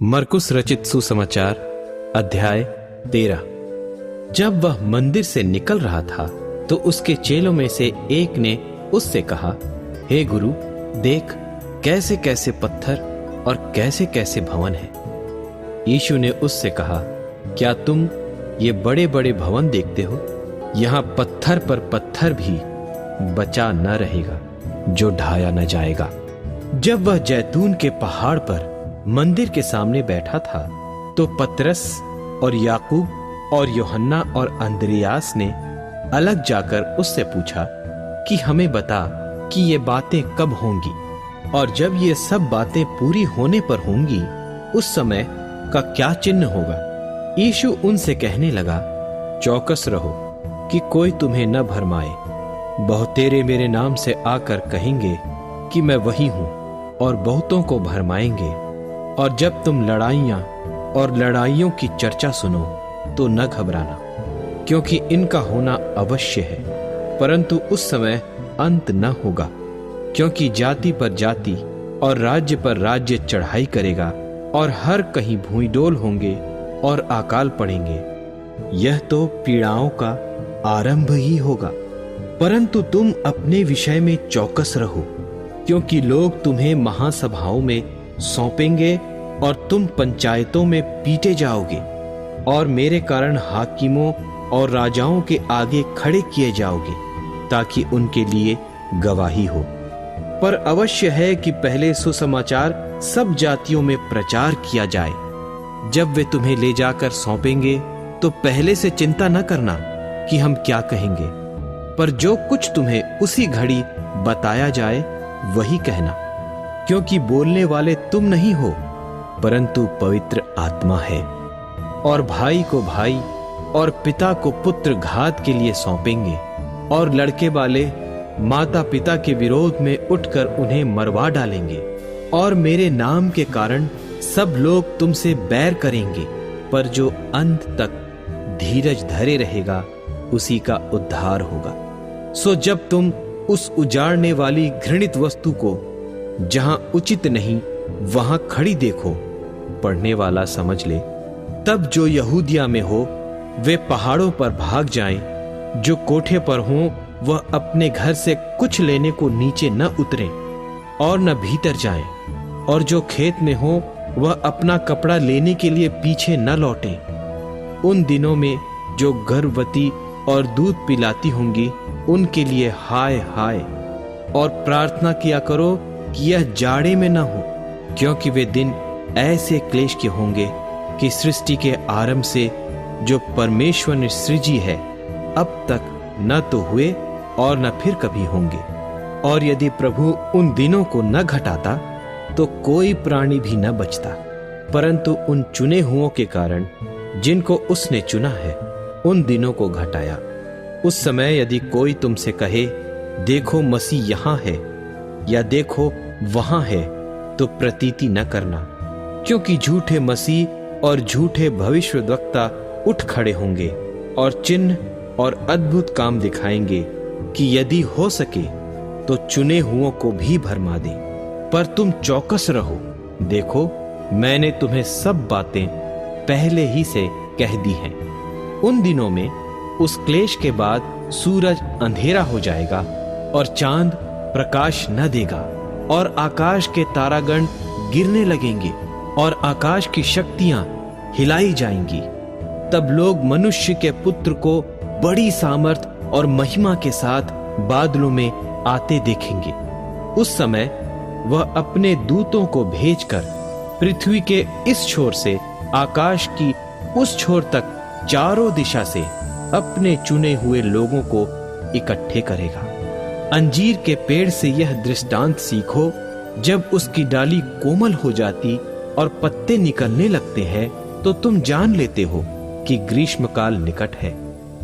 मरकुस रचित सुसमाचार अध्याय 13। जब वह मंदिर से निकल रहा था तो उसके चेलों में से एक ने उससे कहा, हे गुरु, देख कैसे कैसे पत्थर और कैसे कैसे भवन है। यीशु ने उससे कहा, क्या तुम ये बड़े बड़े भवन देखते हो? यहां पत्थर पर पत्थर भी बचा न रहेगा जो ढाया न जाएगा। जब वह जैतून के पहाड़ पर मंदिर के सामने बैठा था तो पतरस और याकूब और यूहन्ना और अंद्रियास ने अलग जाकर उससे पूछा कि हमें बता कि ये बातें कब होंगी और जब ये सब बातें पूरी होने पर होंगी उस समय का क्या चिन्ह होगा। यीशु उनसे कहने लगा, चौकस रहो कि कोई तुम्हें न भरमाए। बहुतेरे मेरे नाम से आकर कहेंगे कि मैं वही हूं और बहुतों को भरमाएंगे। और जब तुम लड़ाइयां और लड़ाइयों की चर्चा सुनो तो न घबराना, क्योंकि इनका होना अवश्य है, परंतु उस समय अंत न होगा। क्योंकि जाति पर जाति और राज्य पर राज्य चढ़ाई करेगा और हर कहीं भूइंडोल होंगे और अकाल पड़ेंगे। यह तो पीड़ाओं का आरंभ ही होगा। परंतु तुम अपने विषय में चौकस रहो, क्योंकि लोग तुम्हें महासभाओं में सौंपेंगे और तुम पंचायतों में पीटे जाओगे और मेरे कारण हाकिमों और राजाओं के आगे खड़े किए जाओगे ताकि उनके लिए गवाही हो। पर अवश्य है कि पहले सुसमाचार सब जातियों में प्रचार किया जाए। जब वे तुम्हें ले जाकर सौंपेंगे तो पहले से चिंता न करना कि हम क्या कहेंगे, पर जो कुछ तुम्हें उसी घड़ी बताया जाए वही कहना, क्योंकि बोलने वाले तुम नहीं हो परंतु पवित्र आत्मा है। और भाई को भाई और पिता को पुत्र घात के लिए सौंपेंगे और लड़के वाले माता पिता के विरोध में उठकर उन्हें मरवा डालेंगे। और मेरे नाम के कारण सब लोग तुमसे बैर करेंगे, पर जो अंत तक धीरज धरे रहेगा उसी का उद्धार होगा। सो जब तुम उस उजाड़ने वाली घृणित वस्तु को जहां उचित नहीं वहां खड़ी देखो, पढ़ने वाला समझ ले, तब जो यहूदिया में हो वे पहाड़ों पर भाग जाएं, जो कोठे पर हों वह अपने घर से कुछ लेने को नीचे न उतरें और न भीतर जाएं, और जो खेत में हो वह अपना कपड़ा लेने के लिए पीछे न लौटें। उन दिनों में जो गर्भवती और दूध पिलाती होंगी उनके लिए हाय हाय। और प्रार्थना किया करो कि यह जाड़े में न हो, क्योंकि वे दिन ऐसे क्लेश के होंगे कि सृष्टि के आरंभ से जो परमेश्वर ने सृजी है अब तक न तो हुए और न फिर कभी होंगे। और यदि प्रभु उन दिनों को न घटाता तो कोई प्राणी भी न बचता, परंतु उन चुने हुओं के कारण जिनको उसने चुना है उन दिनों को घटाया। उस समय यदि कोई तुमसे कहे, देखो मसीह यहां है या देखो वहां है, तो प्रतीति न करना, क्योंकि झूठे मसीह और झूठे भविष्यद्वक्ता उठ खड़े होंगे और चिन्ह और अद्भुत काम दिखाएंगे कि यदि हो सके तो चुने हुओं को भी भरमा दे। पर तुम चौकस रहो, देखो मैंने तुम्हें सब बातें पहले ही से कह दी हैं। उन दिनों में उस क्लेश के बाद सूरज अंधेरा हो जाएगा और चांद प्रकाश न देगा और आकाश के तारागण गिरने लगेंगे और आकाश की शक्तियां हिलाई जाएंगी। तब लोग मनुष्य के पुत्र को बड़ी सामर्थ और महिमा के साथ बादलों में आते देखेंगे। उस समय वह अपने दूतों को भेजकर पृथ्वी के इस छोर से आकाश की उस छोर तक चारों दिशा से अपने चुने हुए लोगों को इकट्ठे करेगा। अंजीर के पेड़ से यह दृष्टांत सीखो, जब उसकी डाली कोमल हो जाती और पत्ते निकलने लगते हैं तो तुम जान लेते हो कि ग्रीष्मकाल निकट है।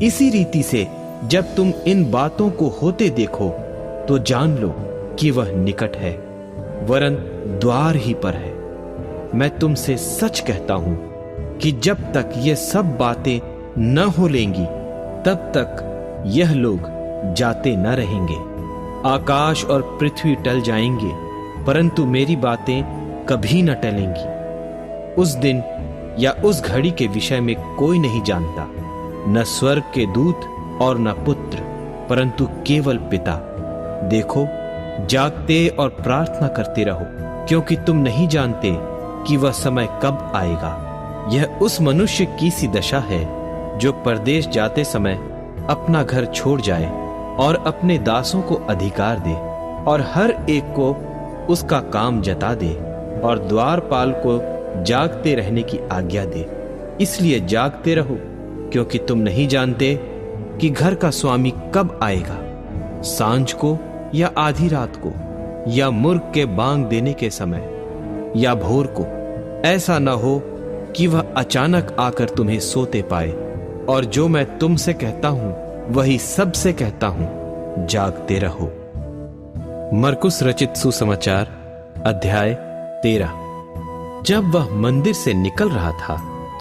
इसी रीति से जब तुम इन बातों को होते देखो तो जान लो कि वह निकट है, वरन द्वार ही पर है। मैं तुमसे सच कहता हूं कि जब तक ये सब बातें न हो लेंगी तब तक यह लोग जाते न रहेंगे। आकाश और पृथ्वी टल जाएंगे, परंतु मेरी बातें कभी न टलेंगी। उस दिन या उस घड़ी के विषय में कोई नहीं जानता, न स्वर्ग के दूत और न पुत्र, परंतु केवल पिता। देखो, जागते और प्रार्थना करते रहो, क्योंकि तुम नहीं जानते कि वह समय कब आएगा। यह उस मनुष्य की सी दशा है जो परदेश जाते समय अपना घर छोड़ जाए और अपने दासों को अधिकार दे और हर एक को उसका काम जता दे और द्वारपाल को जागते रहने की आज्ञा दे। इसलिए जागते रहो, क्योंकि तुम नहीं जानते कि घर का स्वामी कब आएगा, सांझ को या आधी रात को, या मुर्ग के बांग देने के समय, या भोर को। ऐसा न हो कि वह अचानक आकर तुम्हें सोते पाए। और जो मैं तुमसे कहता हूं वही सबसे कहता हूं, जागते रहो। मरकुस रचित सुसमाचार अध्याय 13। जब वह मंदिर से निकल रहा था